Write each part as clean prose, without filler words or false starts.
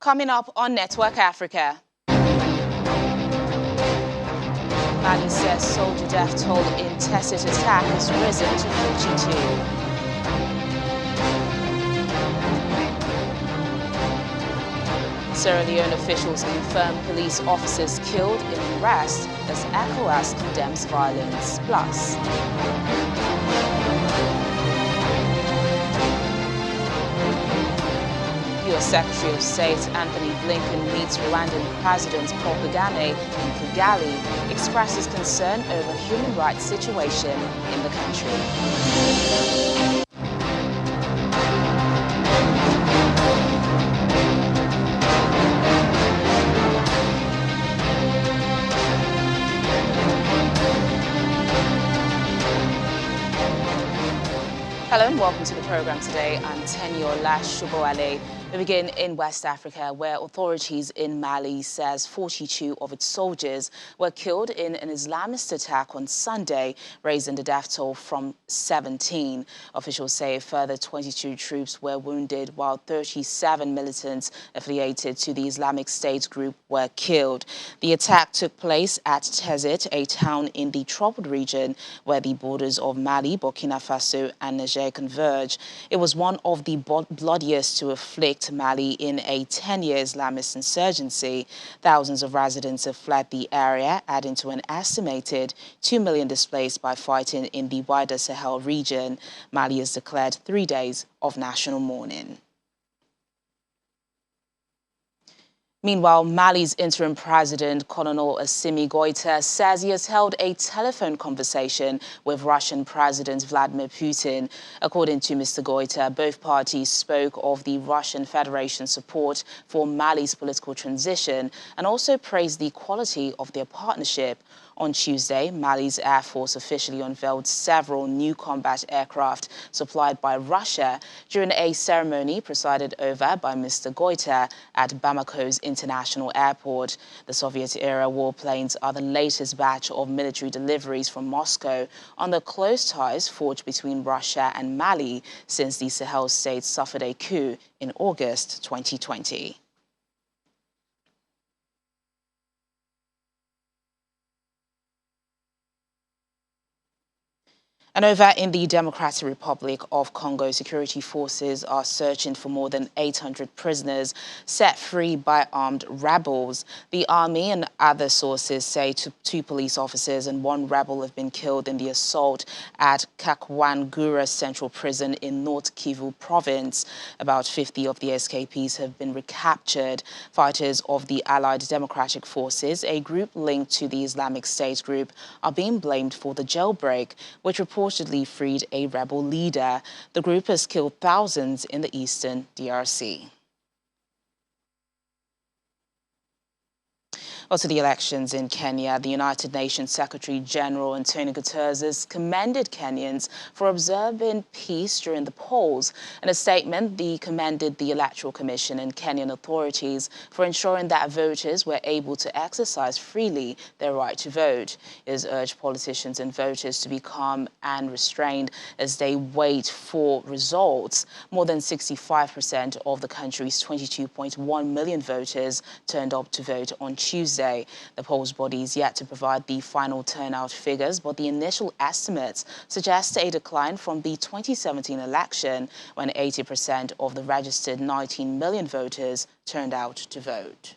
Coming up on Network Africa. Mali says soldier death toll in Tessit attack has risen to 42. Sierra Leone officials confirm police officers killed in Unrest as ECOWAS condemns violence. Plus, U.S. Secretary of State Anthony Blinken meets Rwandan President Paul Kagame in Kigali, expresses concern over human rights situation in the country. Hello and welcome to the program today. I'm Tenyola Shuboale. We begin in West Africa, where authorities in Mali says 42 of its soldiers were killed in an Islamist attack on Sunday, raising the death toll from 17. Officials say a further 22 troops were wounded, while 37 militants affiliated to the Islamic State group were killed. The attack took place at Tessit, a town in the troubled region where the borders of Mali, Burkina Faso and Niger converge. It was one of the bloodiest to afflict Mali in a 10-year Islamist insurgency. Thousands of residents have fled the area, adding to an estimated 2 million displaced by fighting in the wider Sahel region. Mali has declared 3 days of national mourning. Meanwhile, Mali's interim president, Colonel Assimi Goïta, says he has held a telephone conversation with Russian President Vladimir Putin. According to Mr. Goïta, both parties spoke of the Russian Federation's support for Mali's political transition and also praised the quality of their partnership. On Tuesday, Mali's Air Force officially unveiled several new combat aircraft supplied by Russia during a ceremony presided over by Mr. Goïta at Bamako's International Airport. The Soviet-era warplanes are the latest batch of military deliveries from Moscow under close ties forged between Russia and Mali since the Sahel states suffered a coup in August 2020. And over in the Democratic Republic of Congo, security forces are searching for more than 800 prisoners set free by armed rebels. The army and other sources say two police officers and one rebel have been killed in the assault at Kakwangura Central Prison in North Kivu province. About 50 of the escapees have been recaptured. Fighters of the Allied Democratic Forces, a group linked to the Islamic State group, are being blamed for the jailbreak, which reportedly freed a rebel leader. The group has killed thousands in the eastern DRC. Also, the elections in Kenya, the United Nations Secretary General Antonio Guterres has commended Kenyans for observing peace during the polls. In a statement, he commended the Electoral Commission and Kenyan authorities for ensuring that voters were able to exercise freely their right to vote. He has urged politicians and voters to be calm and restrained as they wait for results. More than 65% of the country's 22.1 million voters turned up to vote on Tuesday. The polls body is yet to provide the final turnout figures, but the initial estimates suggest a decline from the 2017 election, when 80% of the registered 19 million voters turned out to vote.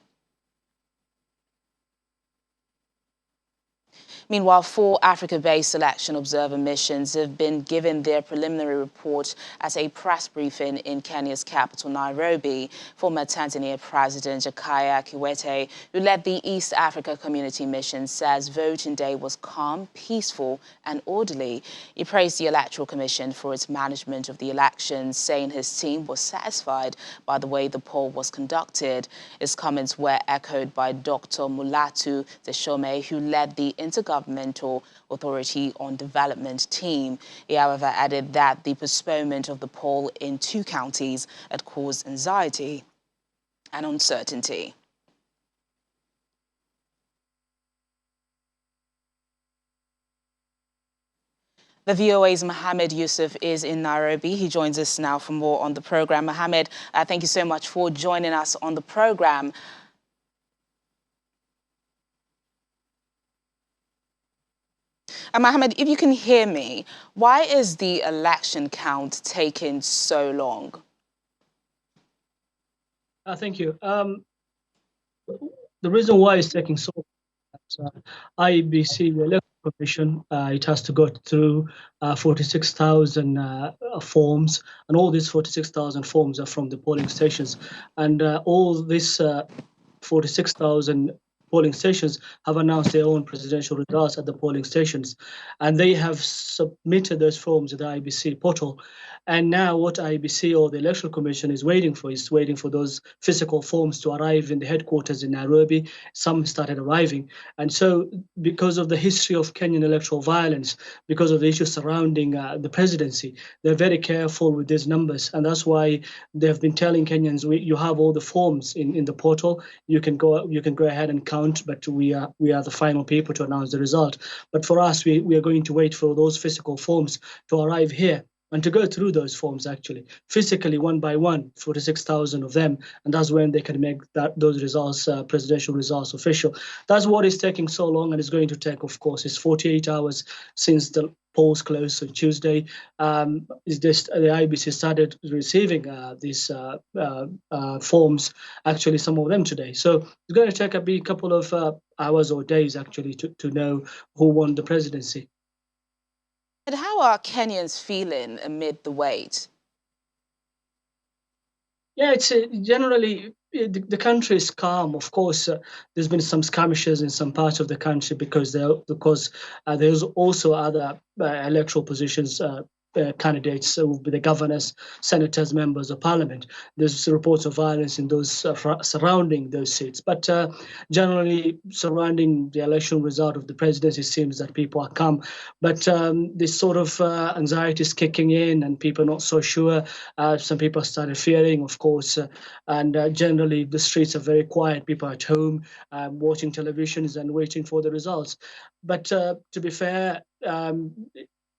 Meanwhile, 4 Africa-based election observer missions have been given their preliminary report at a press briefing in Kenya's capital, Nairobi. Former Tanzania President Jakaya Kikwete, who led the East Africa Community Mission, says voting day was calm, peaceful and orderly. He praised the Electoral Commission for its management of the elections, saying his team was satisfied by the way the poll was conducted. His comments were echoed by Dr. Mulatu Teshome, who led the Intergovernmental Authority on Development team. He, however, added that the postponement of the poll in 2 counties had caused anxiety and uncertainty. The VOA's Mohammed Yusuf is in Nairobi. He joins us now for more on the program. Mohammed, thank you so much for joining us on the program. Mohammed, if you can hear me, why is the election count taking so long? Thank you. The reason why it's taking so long, IEBC, the Electoral Commission, it has to go through 46,000 forms, and all these 46,000 forms are from the polling stations, and all this 46,000 polling stations have announced their own presidential results at the polling stations, and they have submitted those forms to the IBC portal. And now what IBC or the Electoral Commission is waiting for those physical forms to arrive in the headquarters in Nairobi. Some started arriving. And so because of the history of Kenyan electoral violence, because of the issues surrounding the presidency, they're very careful with these numbers. And that's why they've been telling Kenyans, you have all the forms in the portal. You can go ahead and count, but we are the final people to announce the result. But for us, we are going to wait for those physical forms to arrive here and to go through those forms actually physically one by one, 46,000 of them, and that's when they can make those results, presidential results, official. That's what is taking so long, and it's going to take, of course, it's 48 hours since the polls closed on Tuesday. Is this the IBC started receiving these forms? Actually, some of them today. So it's going to take a couple of hours or days actually to know who won the presidency. And how are Kenyans feeling amid the wait? Yeah, it's generally the country is calm. Of course, there's been some skirmishes in some parts of the country because there's also other electoral positions. Candidates, so the governors, senators, members of parliament. There's reports of violence in those surrounding those seats. But generally, surrounding the election result of the presidency, it seems that people are calm. But this sort of anxiety is kicking in, and people are not so sure. Some people started fearing, of course, and generally the streets are very quiet. People are at home, watching televisions and waiting for the results. But to be fair,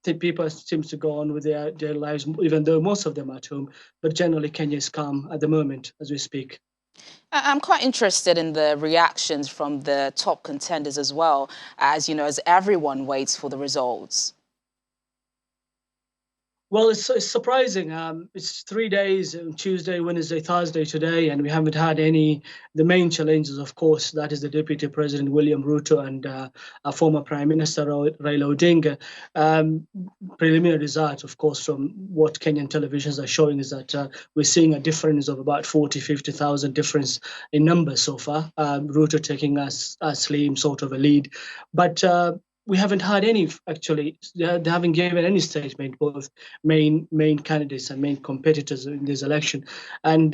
the people seems to go on with their lives, even though most of them are at home. But generally, Kenya is calm at the moment as we speak. I'm quite interested in the reactions from the top contenders as well, as you know, as everyone waits for the results. Well, it's surprising. It's 3 days: Tuesday, Wednesday, Thursday today, and we haven't had any. The main challenges, of course, that is the Deputy President William Ruto and our former Prime Minister Raila Odinga. Preliminary results, of course, from what Kenyan televisions are showing is that we're seeing a difference of about 40, 50,000 difference in numbers so far. Ruto taking us a slim sort of a lead, but we haven't had any actually. They haven't given any statement, both main candidates and main competitors in this election. And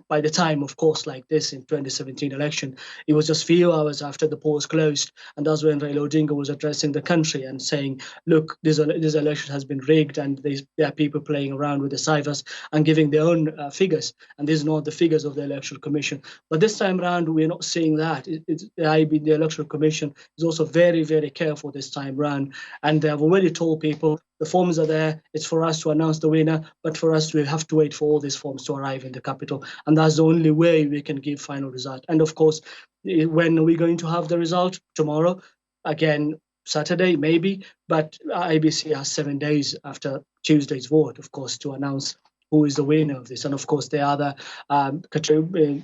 by the time, of course, like this in 2017 election, it was just few hours after the polls closed, and that's when Raila Odinga was addressing the country and saying, "Look, this election has been rigged, and there are people playing around with the ciphers and giving their own figures, and these are not the figures of the Electoral Commission." But this time around, we're not seeing that. The Electoral Commission is also very, very careful this time round, and they have already told people the forms are there. It's for us to announce the winner, but for us, we have to wait for all these forms to arrive in the capital, and that's the only way we can give final result. And of course, when are we going to have the result? Tomorrow, again, Saturday maybe, but IBC has 7 days after Tuesday's vote, of course, to announce who is the winner of this. And of course, the other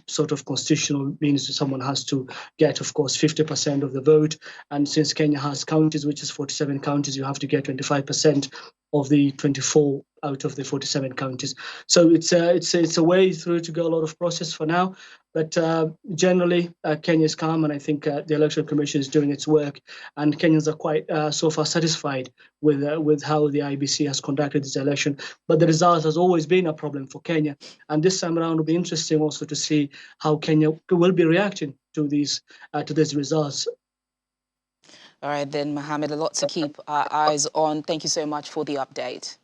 sort of constitutional means someone has to get, of course, 50% of the vote. And since Kenya has counties, which is 47 counties, you have to get 25% of the 24 out of the 47 counties. So it's a way through to go, a lot of process for now. But generally, Kenya is calm, and I think the Electoral Commission is doing its work, and Kenyans are quite so far satisfied with how the IBC has conducted this election. But the result has always been a problem for Kenya, and this time around will be interesting also to see how Kenya will be reacting to these results. All right, then, Mohammed, a lot to keep our eyes on. Thank you so much for the update.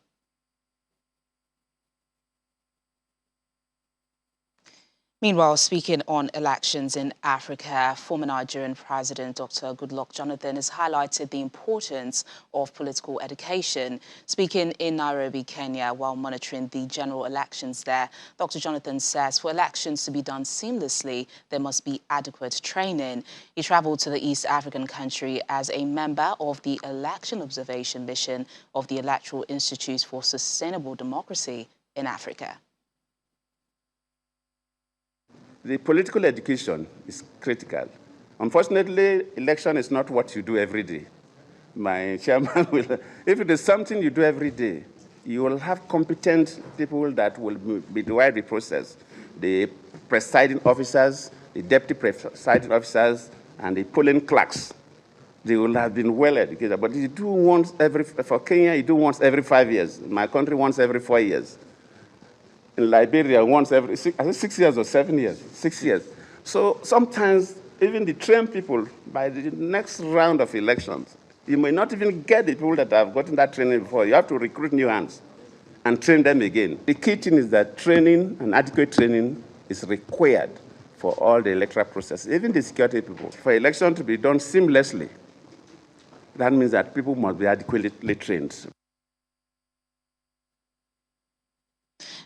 Meanwhile, speaking on elections in Africa, former Nigerian President Dr. Goodluck Jonathan has highlighted the importance of political education. Speaking in Nairobi, Kenya, while monitoring the general elections there, Dr. Jonathan says for elections to be done seamlessly, there must be adequate training. He traveled to the East African country as a member of the Election Observation Mission of the Electoral Institute for Sustainable Democracy in Africa. The political education is critical. Unfortunately, election is not what you do every day. My chairman will, if it is something you do every day, you will have competent people that will be doing the process. The presiding officers, the deputy presiding officers, and the polling clerks. They will have been well educated. But you do once for Kenya, you do once every 5 years. In my country, once every 4 years. In Liberia, once every 6 years or 7 years, 6 years. So sometimes even the trained people, by the next round of elections, you may not even get the people that have gotten that training before. You have to recruit new hands and train them again. The key thing is that training and adequate training is required for all the electoral process, even the security people. For election to be done seamlessly, that means that people must be adequately trained.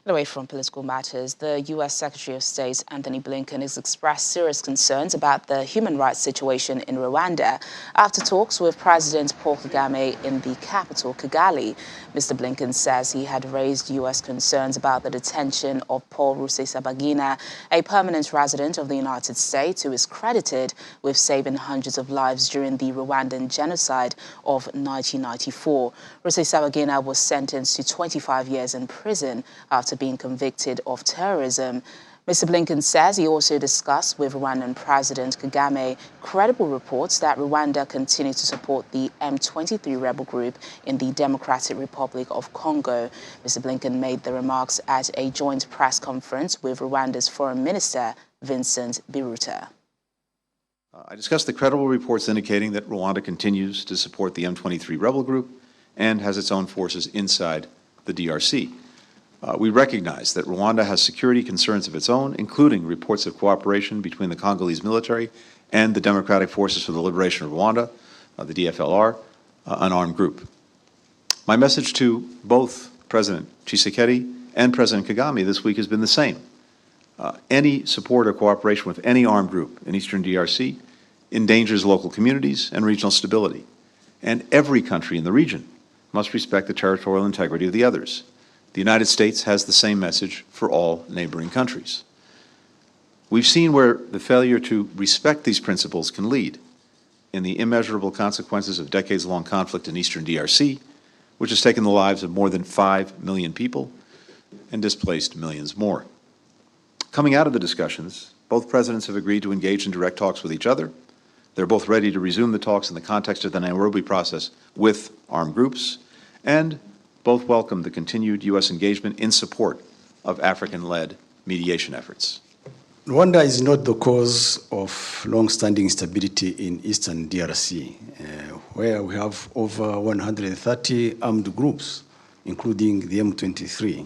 Away from political matters, the U.S. Secretary of State Anthony Blinken has expressed serious concerns about the human rights situation in Rwanda after talks with President Paul Kagame in the capital, Kigali. Mr. Blinken says he had raised U.S. concerns about the detention of Paul Rusesabagina, a permanent resident of the United States who is credited with saving hundreds of lives during the Rwandan genocide of 1994. Rusesabagina was sentenced to 25 years in prison after being convicted of terrorism. Mr. Blinken says he also discussed with Rwandan President Kagame credible reports that Rwanda continues to support the M23 rebel group in the Democratic Republic of Congo. Mr. Blinken made the remarks at a joint press conference with Rwanda's Foreign Minister, Vincent Biruta. I discussed the credible reports indicating that Rwanda continues to support the M23 rebel group and has its own forces inside the DRC. We recognize that Rwanda has security concerns of its own, including reports of cooperation between the Congolese military and the Democratic Forces for the Liberation of Rwanda, the DFLR, an armed group. My message to both President Tshisekedi and President Kagame this week has been the same. Any support or cooperation with any armed group in eastern DRC endangers local communities and regional stability. And every country in the region must respect the territorial integrity of the others. The United States has the same message for all neighboring countries. We've seen where the failure to respect these principles can lead in the immeasurable consequences of decades-long conflict in eastern DRC, which has taken the lives of more than 5 million people and displaced millions more. Coming out of the discussions, both presidents have agreed to engage in direct talks with each other. They're both ready to resume the talks in the context of the Nairobi process with armed groups, and both welcome the continued U.S. engagement in support of African-led mediation efforts. Rwanda is not the cause of long-standing instability in eastern DRC, where we have over 130 armed groups, including the M23.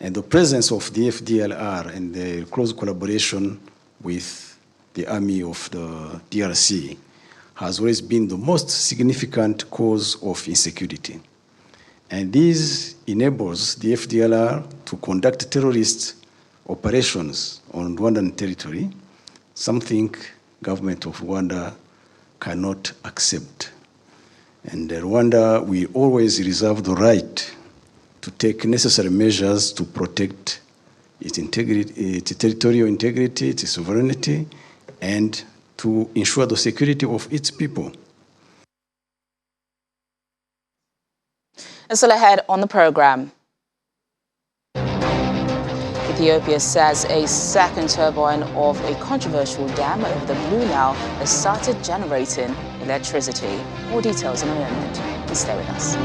And the presence of the FDLR and the close collaboration with the army of the DRC has always been the most significant cause of insecurity. And this enables the FDLR to conduct terrorist operations on Rwandan territory, something government of Rwanda cannot accept. And Rwanda will always reserve the right to take necessary measures to protect its integrity, its territorial integrity, its sovereignty, and to ensure the security of its people. And still ahead on the program, Ethiopia says a second turbine of a controversial dam over the Blue Nile has started generating electricity. More details in a moment. Please stay with us.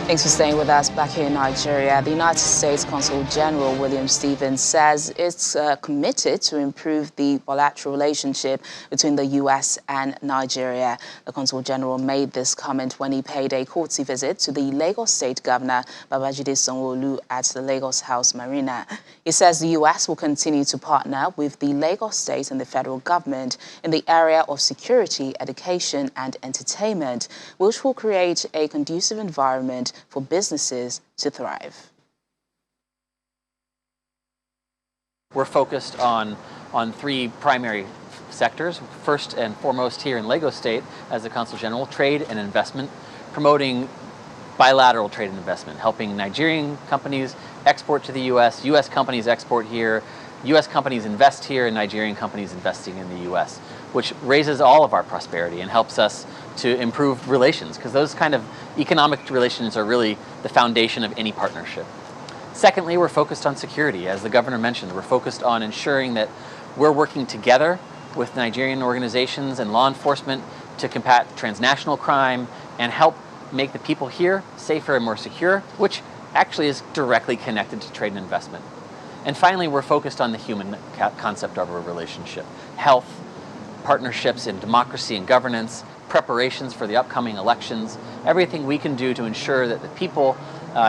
Thanks for staying with us. Back here in Nigeria, the United States Consul General William Stevens says it's committed to improve the bilateral relationship between the U.S. and Nigeria. The Consul General made this comment when he paid a courtesy visit to the Lagos State Governor Babajide Sanwo-Olu at the Lagos House Marina. He says the U.S. will continue to partner with the Lagos State and the federal government in the area of security, education and entertainment, which will create a conducive environment for businesses to thrive. We're focused on three primary sectors. First and foremost here in Lagos State, as the Consul General, trade and investment, promoting bilateral trade and investment, helping Nigerian companies export to the U.S., U.S. companies export here, U.S. companies invest here, and Nigerian companies investing in the U.S., which raises all of our prosperity and helps us to improve relations, because those kind of economic relations are really the foundation of any partnership. Secondly, we're focused on security. As the governor mentioned, we're focused on ensuring that we're working together with Nigerian organizations and law enforcement to combat transnational crime and help make the people here safer and more secure, which actually is directly connected to trade and investment. And finally, we're focused on the human concept of a relationship, health, partnerships in democracy and governance, preparations for the upcoming elections, everything we can do to ensure that the people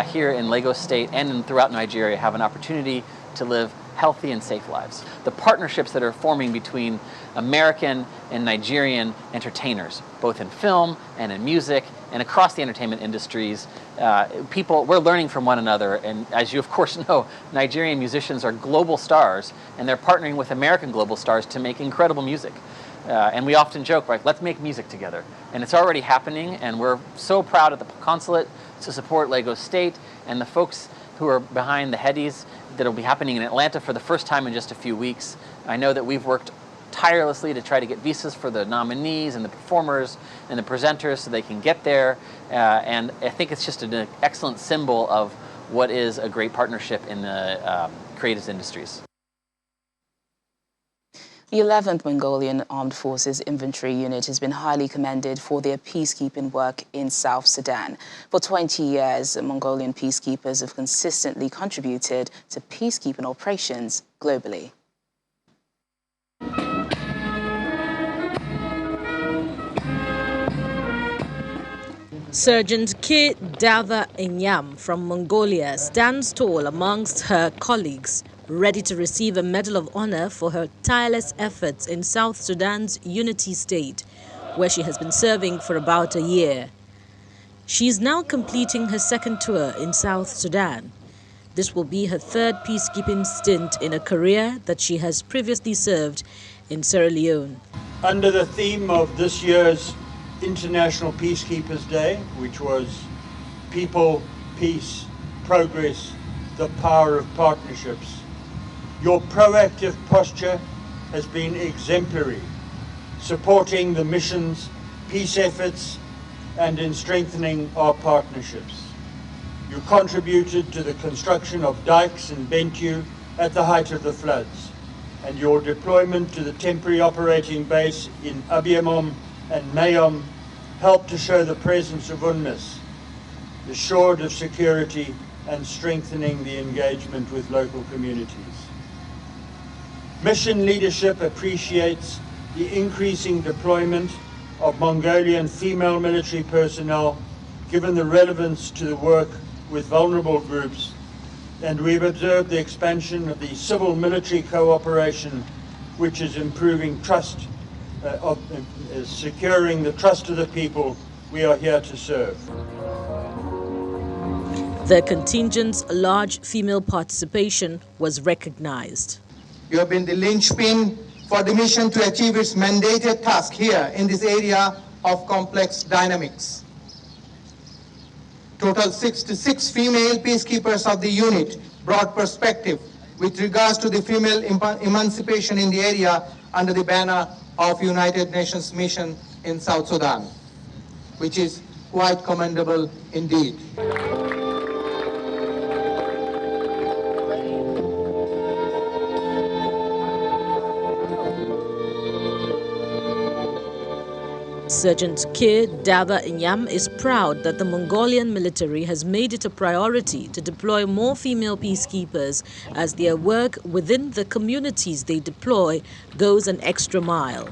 here in Lagos State and throughout Nigeria have an opportunity to live healthy and safe lives. The partnerships that are forming between American and Nigerian entertainers, both in film and in music and across the entertainment industries, we're learning from one another, and as you of course know, Nigerian musicians are global stars, and they're partnering with American global stars to make incredible music. And we often joke, right, let's make music together. And it's already happening, and we're so proud at the consulate to support Lagos State and the folks who are behind the Headies that will be happening in Atlanta for the first time in just a few weeks. I know that we've worked tirelessly to try to get visas for the nominees and the performers and the presenters so they can get there. And I think it's just an excellent symbol of what is a great partnership in the creative industries. The 11th Mongolian Armed Forces Infantry Unit has been highly commended for their peacekeeping work in South Sudan. For 20 years, Mongolian peacekeepers have consistently contributed to peacekeeping operations globally. Sergeant K. Dava Enyam from Mongolia stands tall amongst her colleagues, ready to receive a Medal of Honor for her tireless efforts in South Sudan's unity state, where she has been serving for about a year. She is now completing her second tour in South Sudan. This will be her third peacekeeping stint in a career that she has previously served in Sierra Leone. Under the theme of this year's International Peacekeepers Day, which was People, Peace, Progress, the Power of Partnerships, your proactive posture has been exemplary, supporting the mission's peace efforts and in strengthening our partnerships. You contributed to the construction of dikes in Bentiu at the height of the floods, and your deployment to the temporary operating base in Abiemom and Mayom helped to show the presence of Unrest, assured of security and strengthening the engagement with local communities. Mission leadership appreciates the increasing deployment of Mongolian female military personnel, given the relevance to the work with vulnerable groups, and we've observed the expansion of the civil-military cooperation, which is improving trust, securing the trust of the people we are here to serve. The contingent's large female participation was recognized. You have been the linchpin for the mission to achieve its mandated task here in this area of complex dynamics. Total 66 female peacekeepers of the unit brought perspective with regards to the female emancipation in the area under the banner of United Nations mission in South Sudan, which is quite commendable indeed. Sergeant Kir Dava Inyam is proud that the Mongolian military has made it a priority to deploy more female peacekeepers as their work within the communities they deploy goes an extra mile.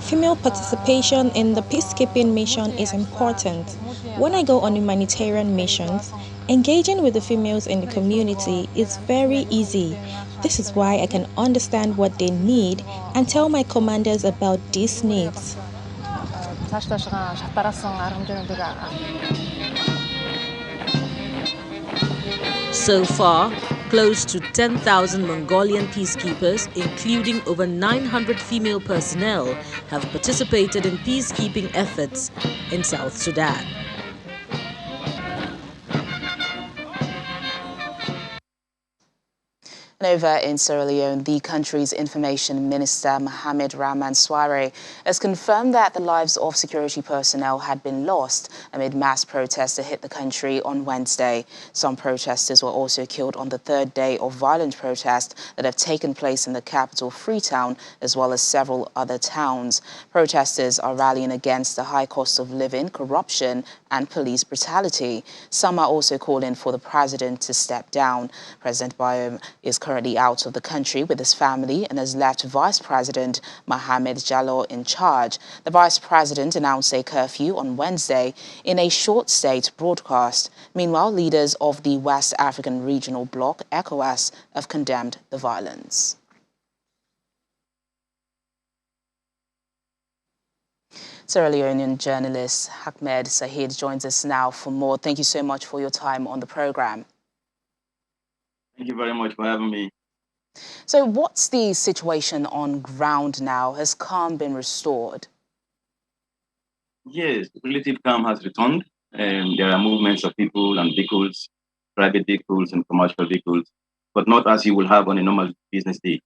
Female participation in the peacekeeping mission is important. When I go on humanitarian missions, engaging with the females in the community is very easy. This is why I can understand what they need and tell my commanders about these needs. So far, close to 10,000 Mongolian peacekeepers, including over 900 female personnel, have participated in peacekeeping efforts in South Sudan. And over in Sierra Leone, the country's Information Minister Mohamed Rahman Souare has confirmed that the lives of security personnel had been lost amid mass protests that hit the country on Wednesday. Some protesters were also killed on the third day of violent protests that have taken place in the capital, Freetown, as well as several other towns. Protesters are rallying against the high cost of living, corruption, and police brutality. Some are also calling for the president to step down. President Bayem is currently out of the country with his family and has left Vice President Mohamed Jallow in charge. The Vice President announced a curfew on Wednesday in a short state broadcast. Meanwhile, leaders of the West African Regional Bloc, ECOWAS, have condemned the violence. Sierra Leonean journalist Ahmed Sahid joins us now for more. Thank you so much for your time on the program. Thank you very much for having me. So what's the situation on ground now? Has calm been restored? Yes, relative calm has returned. There are movements of people and vehicles, private vehicles and commercial vehicles, but not as you will have on a normal business day.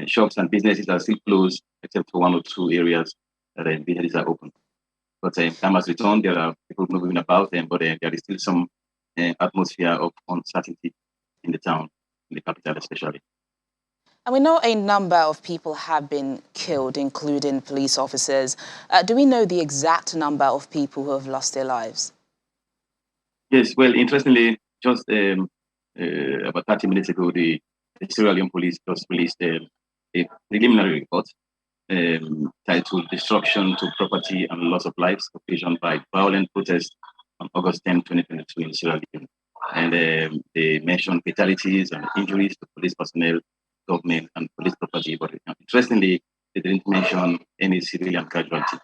Shops and businesses are still closed, except for one or two areas that businesses are open. But calm has returned. There are people moving about, but there is still some atmosphere of uncertainty in the town, in the capital especially. And we know a number of people have been killed, including police officers. Do we know the exact number of people who have lost their lives? Yes, well, interestingly, just about 30 minutes ago, the Sierra Leone police just released a preliminary report titled Destruction to Property and Loss of Lives Occasioned by Violent Protests on August 10, 2022 in Sierra Leone. And they mentioned fatalities and injuries to police personnel, government, and police property. But interestingly, they didn't mention any civilian casualty.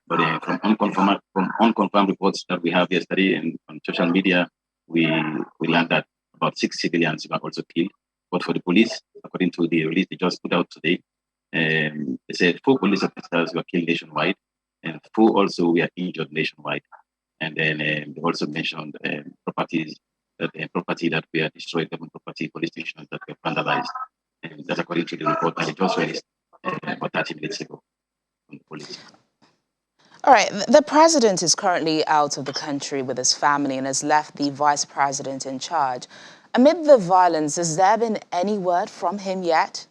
But from unconfirmed reports that we have yesterday and on social media, we learned that about 6 civilians were also killed. But for the police, according to the release they just put out today, they said 4 police officers were killed nationwide, and 4 also were injured nationwide. And then they also mentioned property that were destroyed, government property, police stations that were vandalized. And that's according to the report that they just released about 30 minutes ago from the police. All right, the president is currently out of the country with his family and has left the vice president in charge. Amid the violence, has there been any word from him yet?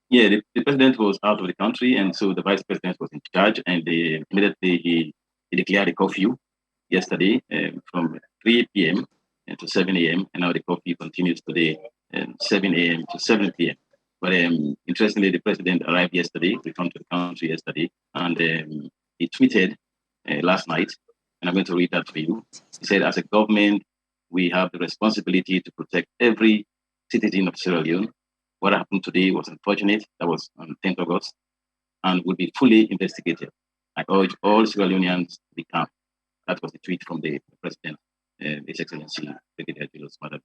Yeah, the president was out of the country, and so the vice president was in charge, and immediately he declared a curfew yesterday from 3 p.m. to 7 a.m., and now the curfew continues today, 7 a.m. to 7 p.m. But interestingly, the president arrived yesterday, returned to the country yesterday, and he tweeted last night, and I'm going to read that for you. He said, as a government, we have the responsibility to protect every citizen of Sierra Leone. What happened today was unfortunate. That was on 10th August, and will be fully investigated. I urge all Sierra Leoneans to be calm. That was the tweet from the president, His Excellency Brigadier Julius Madam.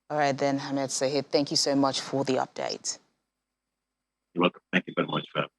All right, then, Ahmed Sahid, thank you so much for the update. You're welcome. Thank you very much for having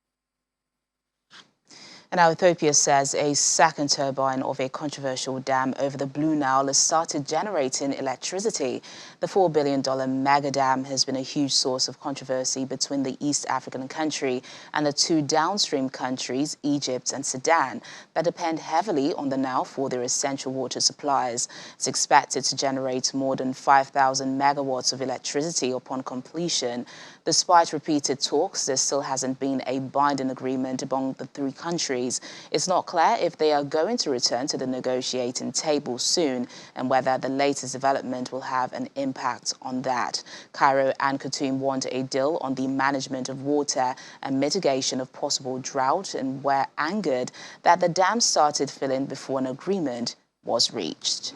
me. Now, Ethiopia says a second turbine of a controversial dam over the Blue Nile has started generating electricity. The $4 billion mega dam has been a huge source of controversy between the East African country and the two downstream countries, Egypt and Sudan, that depend heavily on the Nile for their essential water supplies. It's expected to generate more than 5,000 megawatts of electricity upon completion. Despite repeated talks, there still hasn't been a binding agreement among the three countries. It's not clear if they are going to return to the negotiating table soon and whether the latest development will have an impact on that. Cairo and Khartoum want a deal on the management of water and mitigation of possible drought and were angered that the dam started filling before an agreement was reached.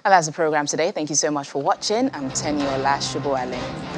And that's the program today. Thank you so much for watching. I'm Tenio Lashuboale.